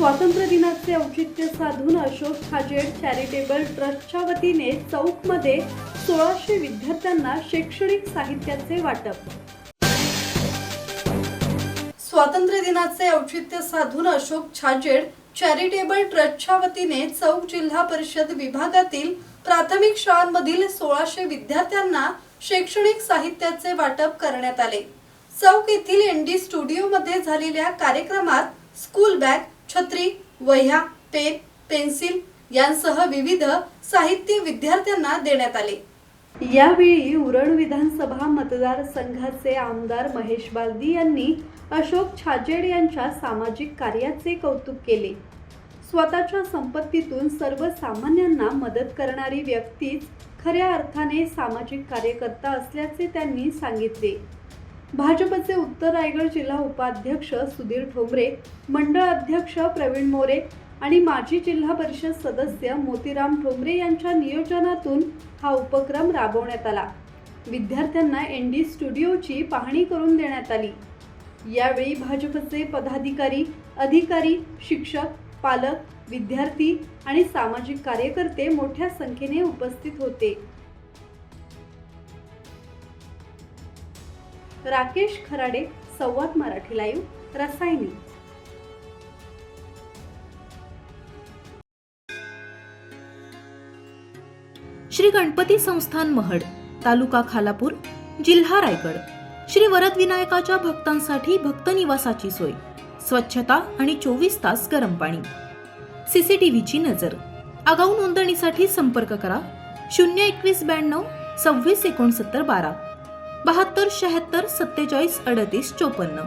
स्वातंत्र्य दिनाचे औचित्य साधून अशोक छाजेड चॅरिटेबल ट्रस्टच्या वतीने चौकमध्ये 1600 विद्यार्थ्यांना शैक्षणिक साहित्याचे वाटप। स्वातंत्र्य दिनाचे औचित्य साधून अशोक छाजेड चॅरिटेबल ट्रस्टच्या वतीने चौक जिल्हा परिषद विभागातील प्राथमिक शाळांमधील 1600 विद्यार्थ्यांना शैक्षणिक साहित्याचे वाटप करण्यात आले। चौक येथील एनडी स्टुडिओमध्ये झालेल्या कार्यक्रमात स्कूल बॅग, छत्री, वह्या, पेन, पेन्सिल यांसह विविध साहित्य विद्यार्थ्यांना देण्यात आले। यावेळी उरण विधानसभा मतदारसंघाचे आमदार महेश बालदी यांनी अशोक छाजेड यांच्या सामाजिक कार्याचे कौतुक केले। स्वतःच्या संपत्तीतून सर्वसामान्यांना मदत करणारी व्यक्तीच खऱ्या अर्थाने सामाजिक कार्यकर्ता असल्याचे त्यांनी सांगितले। भाजपचे उत्तर रायगड जिल्हा उपाध्यक्ष सुधीर ठोंबरे, मंडळ अध्यक्ष प्रवीण मोरे आणि माजी जिल्हा परिषद सदस्य मोतीराम ठोंबरे यांच्या नियोजनातून हा उपक्रम राबवण्यात आला। विद्यार्थ्यांना एनडी स्टुडिओची पाहणी करून देण्यात आली। यावेळी भाजपचे पदाधिकारी, अधिकारी, शिक्षक, पालक, विद्यार्थी आणि सामाजिक कार्यकर्ते मोठ्या संख्येने उपस्थित होते। राकेश खराडे, संवाद मराठी लाईव्ह, रसायनी। श्री गणपती संस्थान महड, तालुका खालापूर, जिल्हा रायगड। श्री वरद विनायकाच्या भक्तांसाठी भक्त निवासाची सोय, स्वच्छता आणि 24 तास गरम पाणी, सीसीटीव्हीची नजर। आगाऊ नोंदणीसाठी संपर्क करा 021 92 26 69 12 72 76 47 38 54।